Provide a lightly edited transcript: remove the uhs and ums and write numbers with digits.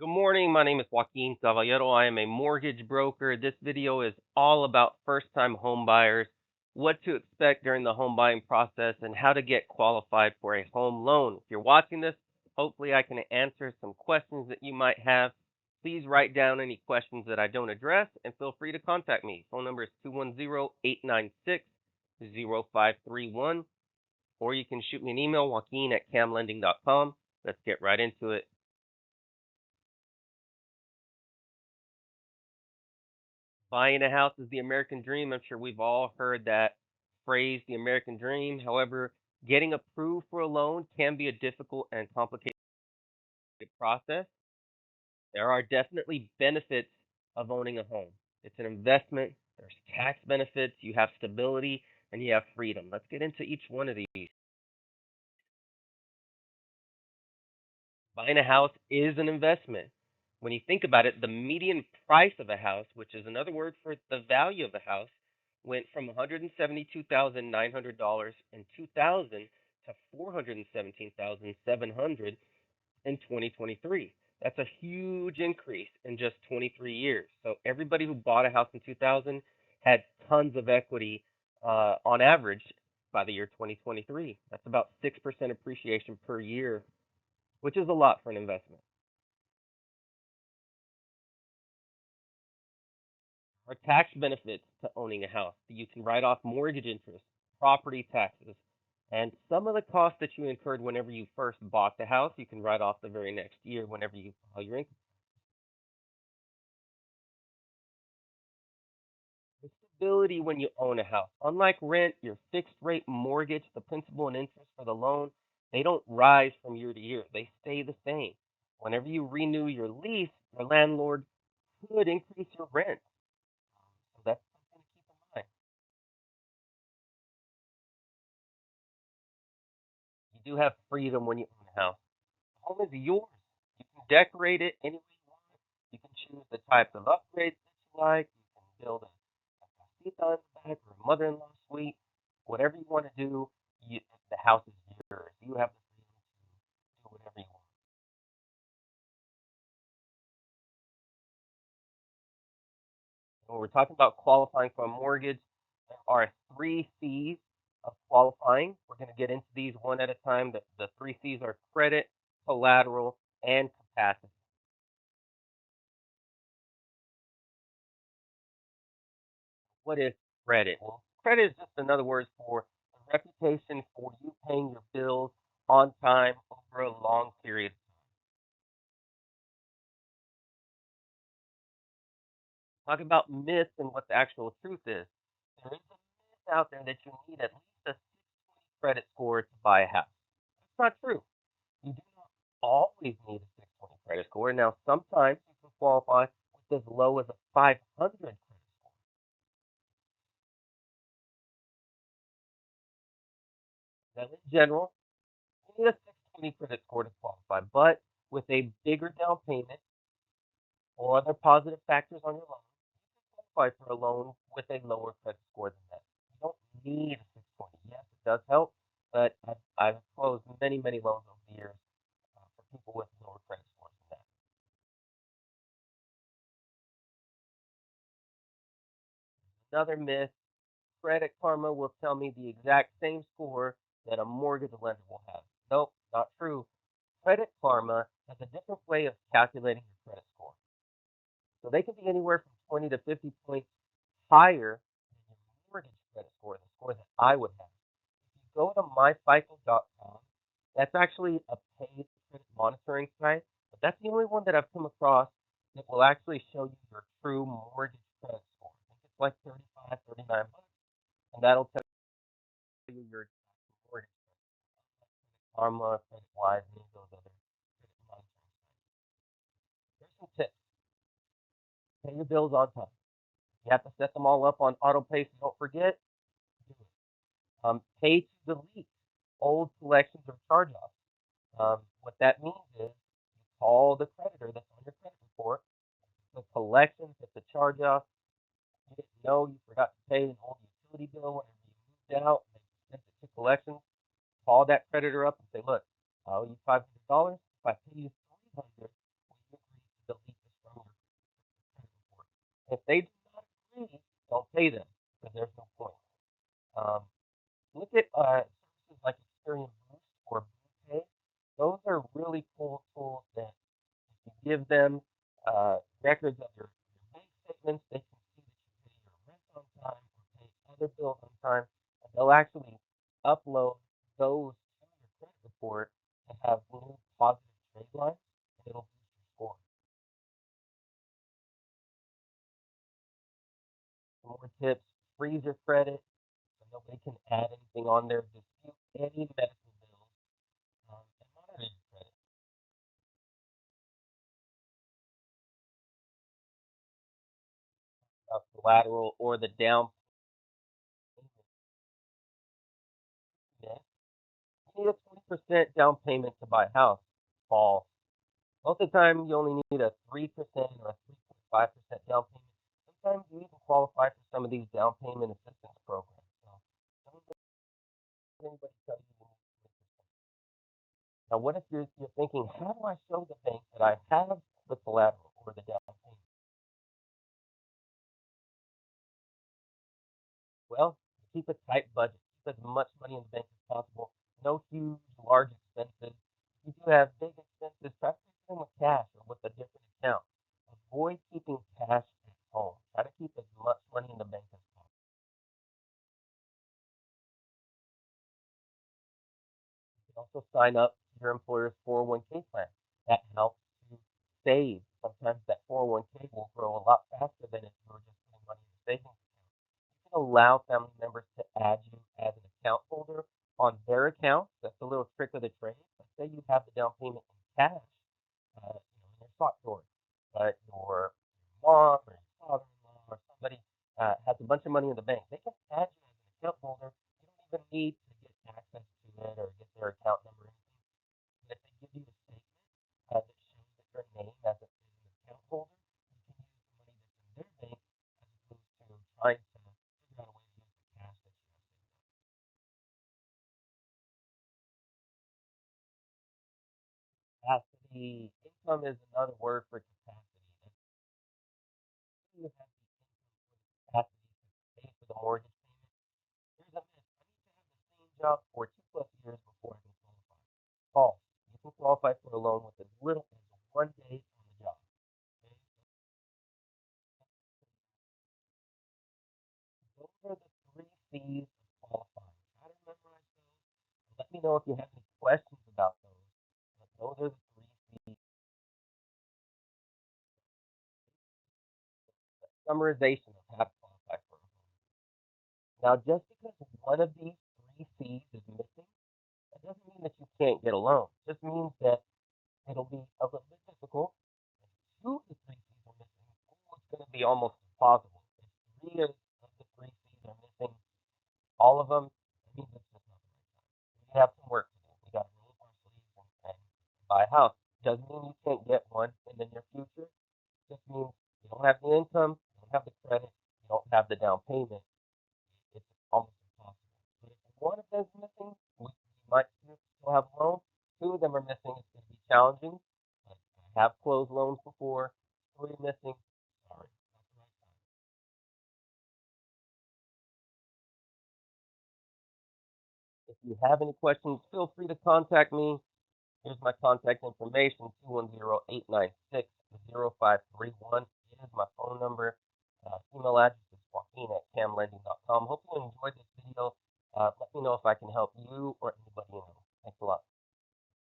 Good morning. My name is Joaquin Caballero. I am a mortgage broker. This video is all about first-time home buyers, what to expect during the home buying process, and how to get qualified for a home loan. If you're watching this, hopefully I can answer some questions that you might have. Please write down any questions that I don't address and feel free to contact me. Phone number is 210-896-0531, or you can shoot me an email, joaquin@camlending.com. Let's get right into it. Buying a house is the American dream. I'm sure we've all heard that phrase, the American dream. However, getting approved for a loan can be a difficult and complicated process. There are definitely benefits of owning a home. It's an investment, there's tax benefits, you have stability, and you have freedom. Let's get into each one of these. Buying a house is an investment. When you think about it, the median price of a house, which is another word for the value of a house, went from $172,900 in 2000 to $417,700 in 2023. That's a huge increase in just 23 years. So everybody who bought a house in 2000 had tons of equity on average by the year 2023. That's about 6% appreciation per year, which is a lot for an investment. Are tax benefits to owning a house. You can write off mortgage interest, property taxes, and some of the costs that you incurred whenever you first bought the house, you can write off the very next year whenever you file your income. The stability when you own a house. Unlike rent, your fixed rate mortgage, the principal and interest for the loan, they don't rise from year to year. They stay the same. Whenever you renew your lease, your landlord could increase your rent. So that's something to keep in mind. You do have freedom when you own a house. The home is yours. You can decorate it any way you want. You can choose the types of upgrades that you like. You can build a casita in the back or a mother-in-law suite. Whatever you want to do, the house is yours. You have the freedom to do whatever you want. When we're talking about qualifying for a mortgage, there are three C's of qualifying. We're going to get into these one at a time. The three C's are credit, collateral, and capacity. What is credit? Well, credit is just another word for a reputation for you paying your bills on time over a long period. Talk about myths and what the actual truth is. There is a myth out there that you need at least a 620 credit score to buy a house. That's not true. You do not always need a 620 credit score. Now, sometimes you can qualify with as low as a 500 credit score. Now, in general, you need a 620 credit score to qualify, but with a bigger down payment or other positive factors on your loan, you can qualify for a loan with a lower credit score than that. You don't need a 620. Yes, it does help, but I've closed many loans over the years for people with lower credit scores than that. Another myth, Credit Karma will tell me the exact same score that a mortgage lender will have. Nope, not true. Credit Karma has a different way of calculating your credit score. So they can be anywhere from 20 to 50 points higher than your mortgage credit score, the score that I would have. If you go to myfico.com, that's actually a paid credit monitoring site, but that's the only one that I've come across that will actually show you your true mortgage credit score. I think it's like 35, 39 bucks, and that'll tell you your mortgage credit, Karma, CreditWise, any of those other credit monitoring sites. Here's some tips. Pay your bills on time. You have to set them all up on auto pay so don't forget. Do it. Pay to delete old collections or charge-offs. What that means is you call the creditor that's on your credit report, the collections, if the charge-off, you didn't know you forgot to pay an old utility bill whenever you moved out, and you sent it to collections, call that creditor up and say, look, I owe you $500. If I pay you $300, will you agree If they do not agree, don't pay them because there's no point. Um, Look at services like Experian Boost or Pay. Those are really cool tools that if you give them records of your bank statements, they can see that you pay your rent on time or pay other bills on time. And they'll actually upload those to your credit report and have new positive trade lines, and it'll boost your score. Some more tips: freeze your credit so nobody can add anything on there. Dispute any medical bills and monitor your credit. Collateral or the down payment. You need a 20% down payment to buy a house. False. Most of the time, you only need a 3% or a 3.5% down payment. Sometimes you even qualify for some of these down payment assistance programs. So don't let anybody tell you you need 3%. Now, what if you're thinking, how do I show the bank that I have the collateral or the down payment? Well, keep a tight budget. Keep as much money in the bank as possible. No huge, large expenses. If you do have big expenses, try to pay them with cash or with a different account. Avoid keeping cash at home. Try to keep as much money in the bank as possible. You can also sign up to your employer's 401k plan. That helps to save. Sometimes that 401k will grow a lot faster than if you were just putting money in the savings. You can allow family members to add you as an account holder on their account. That's a little trick of the trade. Let's say you have the down payment in cash, in your sock drawer, but your mom or your father-in-law or somebody has a bunch of money in the bank. They can add you as an account holder. You don't even need to get access to it or get their account number or anything. But if they give you a statement that shows that your name as an account holder, you can use the money that's in their bank as opposed to trying to figure out a way to use the cash that you have saved up. Capacity income is another word for capacity. If you have the income for the capacity to pay for the mortgage payment, here's a myth. I need to have the same job for 2+ years before I can qualify. False. You can qualify for a loan with as little as 1 day on the job. Okay? Those are the three C's of qualifying. Try to memorize those. Let me know if you have any questions about those. But those are the three C's. Summarization of how to qualify for a loan. Now, just because one of these three C's is missing, that doesn't mean that you can't get a loan. It just means that it'll be a little bit difficult. If two of the three C's are missing, it's going to be almost impossible. If three of the three C's are missing, all of them, it means it's just not the right time. We have some work to do. We got to roll up our sleeves and buy a house. Doesn't mean you can't get one in the near future. Just means you don't have the income, you don't have the credit, you don't have the down payment. It's almost impossible. But if one of those is missing, we might still have a loan. Two of them are missing. It's going to be challenging. But I have closed loans before. Three missing. Sorry, not the right time. If you have any questions, feel free to contact me. Here's my contact information: 210-896-0531 is my phone number. Email address is joaquin@camlending.com. Hope you enjoyed this video. Let me know if I can help you or anybody you know. Thanks a lot.